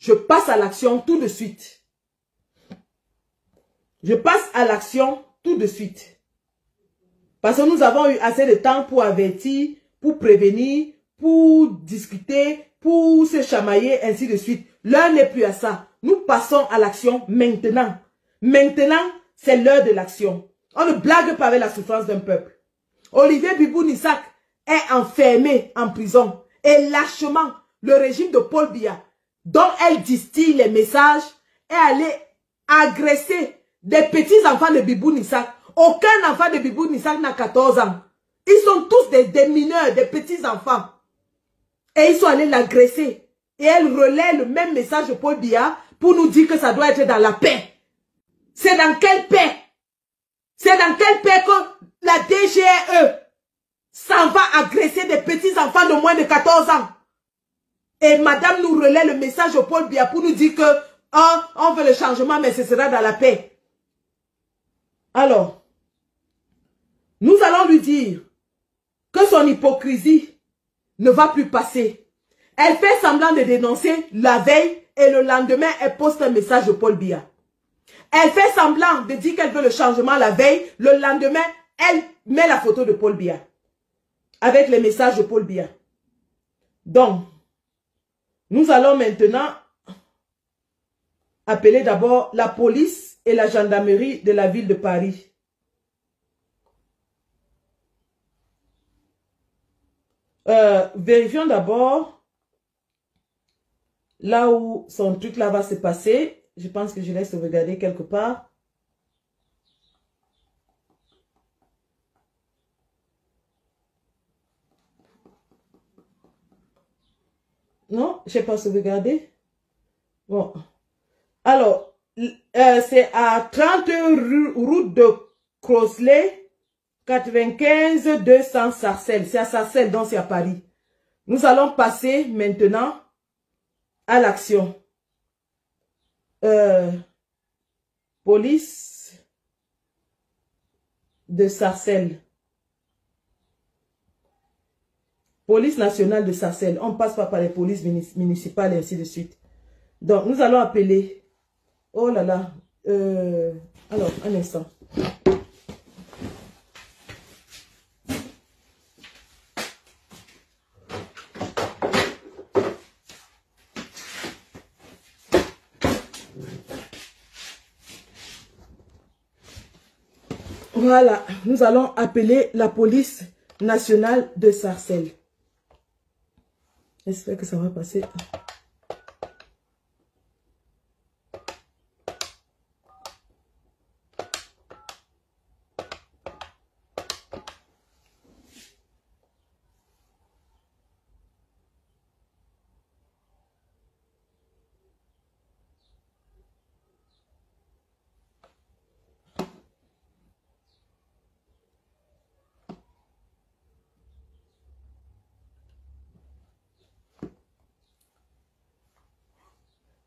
Je passe à l'action tout de suite. Je passe à l'action tout de suite. Parce que nous avons eu assez de temps pour avertir, pour prévenir, pour discuter, pour se chamailler, ainsi de suite. L'heure n'est plus à ça. Nous passons à l'action maintenant. Maintenant, c'est l'heure de l'action. On ne blague pas avec la souffrance d'un peuple. Olivier Bibou-Nissak est enfermé en prison. Et lâchement, le régime de Paul Biya, dont elle distille les messages, est allé agresser des petits enfants de Bibou-Nissak. Aucun enfant de Bibou-Nissak n'a 14 ans. Ils sont tous des mineurs, des petits enfants. Et ils sont allés l'agresser. Et elle relaie le même message de Paul Biya pour nous dire que ça doit être dans la paix. C'est dans quelle paix? C'est dans quelle paix que la DGRE s'en va agresser des petits enfants de moins de 14 ans? Et madame nous relaie le message de Paul Biya pour nous dire que on veut le changement, mais ce sera dans la paix. Alors, nous allons lui dire que son hypocrisie ne va plus passer. Elle fait semblant de dénoncer la veille et le lendemain, elle poste un message de Paul Biya. Elle fait semblant de dire qu'elle veut le changement la veille, le lendemain, elle met la photo de Paul Biya avec les messages de Paul Biya. Donc, nous allons maintenant appeler d'abord la police et la gendarmerie de la ville de Paris. Vérifions d'abord là où son truc là va se passer. Je pense que je laisse regarder quelque part. Non, je n'ai pas sauvegardé. Bon. Alors, c'est à 30 route de Crossley, 95 200 Sarcelles. C'est à Sarcelles, donc c'est à Paris. Nous allons passer maintenant à l'action. Police de Sarcelles. Police nationale de Sarcelles. On ne passe pas par les polices municipales et ainsi de suite. Donc, nous allons appeler. Oh là là. Alors, un instant. Voilà, nous allons appeler la police nationale de Sarcelles. J'espère que ça va passer.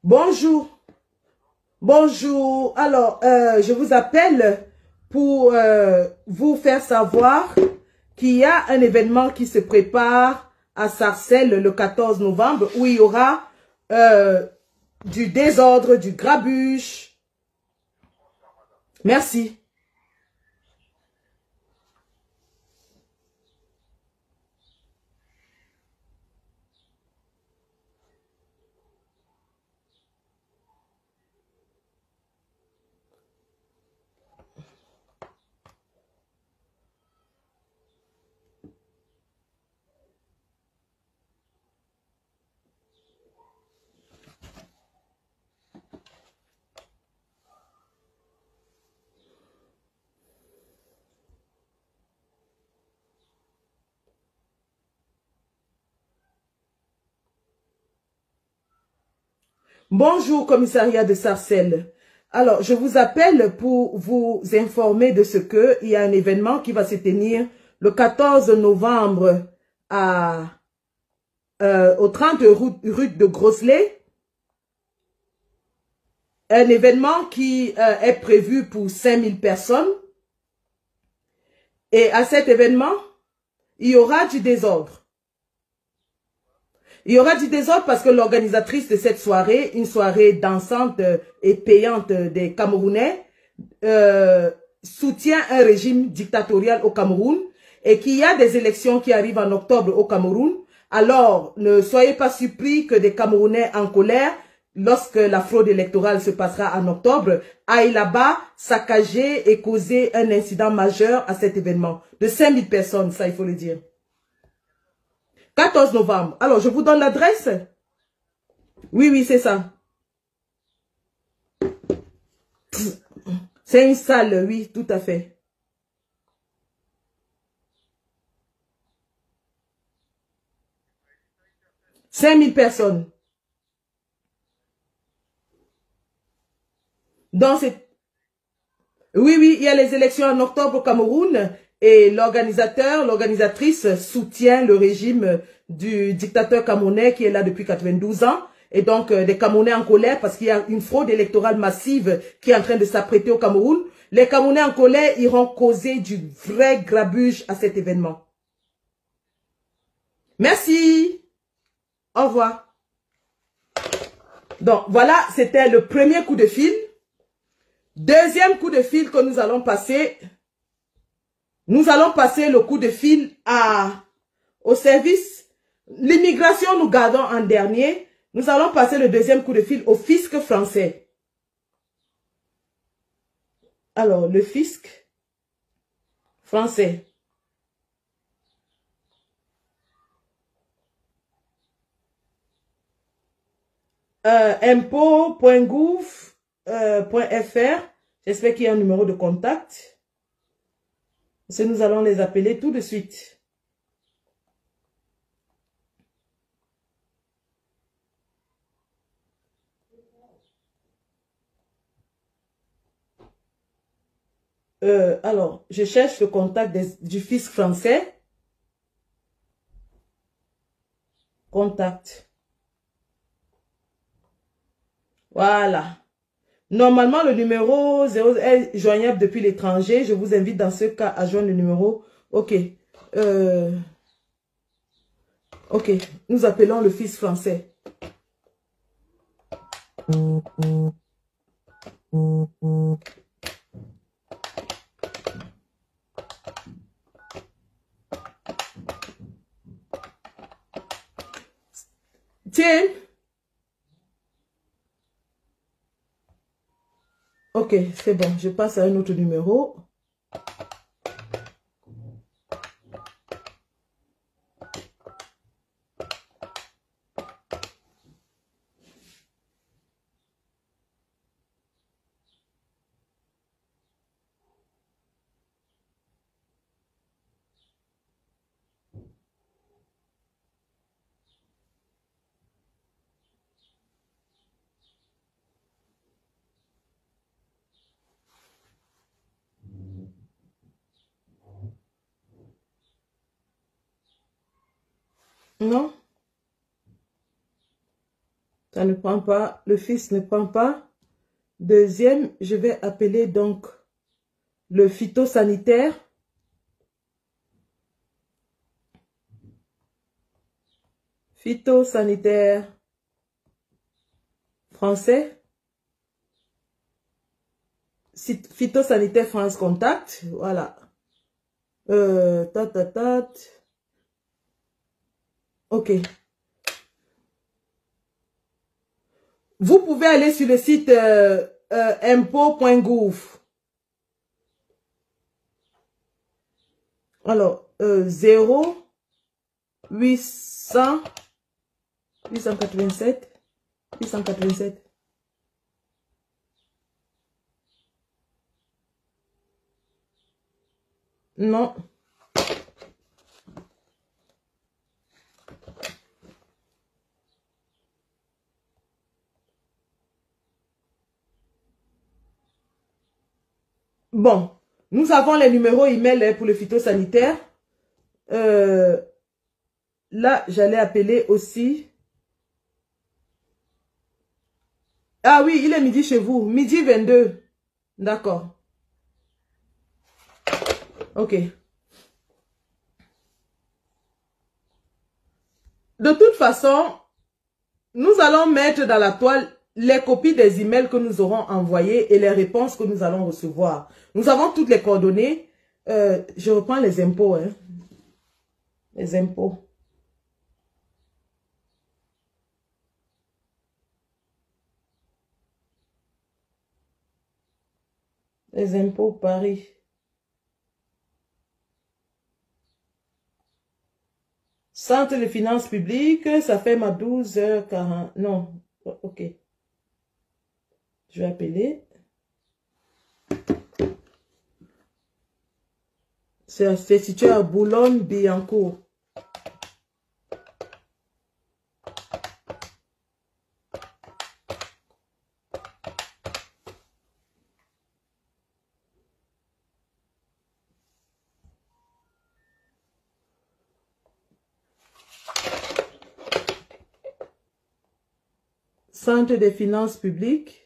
Bonjour. Bonjour. Alors, je vous appelle pour vous faire savoir qu'il y a un événement qui se prépare à Sarcelles le 14 novembre où il y aura du désordre, du grabuge. Merci. Bonjour, commissariat de Sarcelles. Alors, je vous appelle pour vous informer de ce que il y a un événement qui va se tenir le 14 novembre au 30 rue de Crossley. Un événement qui est prévu pour 5000 personnes. Et à cet événement, il y aura du désordre. Il y aura du désordre parce que l'organisatrice de cette soirée, une soirée dansante et payante des Camerounais, soutient un régime dictatorial au Cameroun et qu'il y a des élections qui arrivent en octobre au Cameroun. Alors, ne soyez pas surpris que des Camerounais en colère, lorsque la fraude électorale se passera en octobre, aillent là-bas saccager et causer un incident majeur à cet événement. De 5000 personnes, ça il faut le dire. 14 novembre. Alors, je vous donne l'adresse. Oui, oui, c'est ça. C'est une salle, oui, tout à fait. « 5000 personnes. Donc, c'est... Oui, oui, il y a les élections en octobre au Cameroun et l'organisatrice soutient le régime du dictateur camerounais qui est là depuis 92 ans. Et donc, des Camerounais en colère parce qu'il y a une fraude électorale massive qui est en train de s'apprêter au Cameroun. Les Camerounais en colère iront causer du vrai grabuge à cet événement. Merci. Au revoir. Donc, voilà, c'était le premier coup de fil. Deuxième coup de fil que nous allons passer le coup de fil au service. L'immigration, nous gardons en dernier. Nous allons passer le deuxième coup de fil au fisc français. Alors, le fisc français. impôt.gouv.fr. J'espère qu'il y a un numéro de contact. Parce que nous allons les appeler tout de suite. Alors, je cherche le contact du fisc français. Contact. Voilà. Normalement, le numéro 0 est joignable depuis l'étranger. Je vous invite dans ce cas à joindre le numéro. Ok. Ok. Nous appelons le fisc français. Tiens. Ok, c'est bon. Je passe à un autre numéro. Non, ça ne prend pas. Le fils ne prend pas. Deuxième, je vais appeler donc le phytosanitaire. Phytosanitaire français. Phytosanitaire France Contact. Voilà. Ok. Vous pouvez aller sur le site impôt.gouv. Alors, 0 800 887 887. Non. Bon, nous avons les numéros email pour le phytosanitaire. Là, j'allais appeler aussi. Ah oui, il est midi chez vous. Midi 22. D'accord. Ok. De toute façon, nous allons mettre dans la toile les copies des emails que nous aurons envoyés et les réponses que nous allons recevoir. Nous avons toutes les coordonnées. Je reprends les impôts. Hein. Les impôts. Les impôts Paris. Centre de finances publiques, ça fait ma 12h40. Non, ok. Je vais appeler. C'est situé à Boulogne-Billancourt. Centre des finances publiques.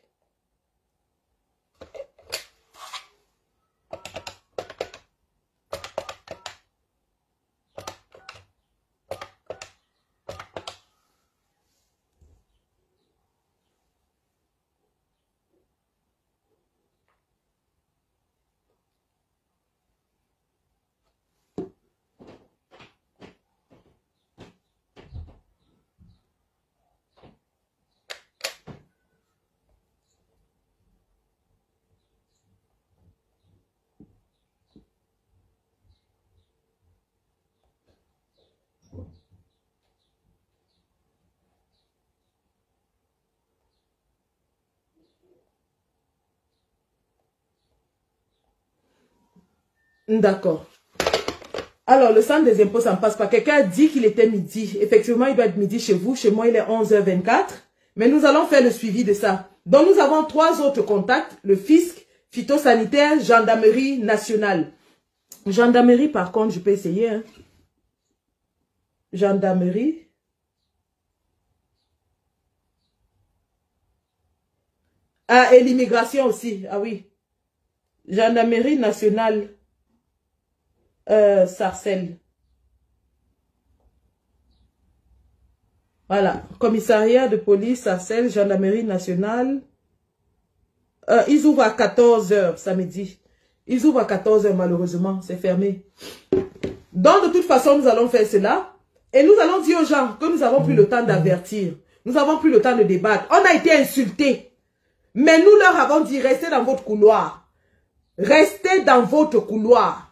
D'accord. Alors, le centre des impôts, ça ne passe pas. Quelqu'un a dit qu'il était midi. Effectivement, il doit être midi chez vous. Chez moi, il est 11h24. Mais nous allons faire le suivi de ça. Donc, nous avons 3 autres contacts. Le fisc, phytosanitaire, gendarmerie nationale. Gendarmerie, par contre, je peux essayer. Hein. Gendarmerie. Ah, et l'immigration aussi. Ah oui. Gendarmerie nationale. Sarcelles. Voilà. Commissariat de police, Sarcelles, gendarmerie nationale. Ils ouvrent à 14h samedi. Ils ouvrent à 14h malheureusement. C'est fermé. Donc de toute façon, nous allons faire cela. Et nous allons dire aux gens que nous avons pris le temps d'avertir. Nous avons pris le temps de débattre. On a été insultés. Mais nous leur avons dit, restez dans votre couloir. Restez dans votre couloir.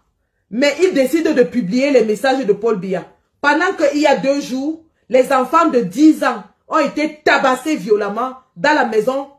Mais ils décident de publier les messages de Paul Biya. Pendant qu'il y a 2 jours, les enfants de 10 ans ont été tabassés violemment dans la maison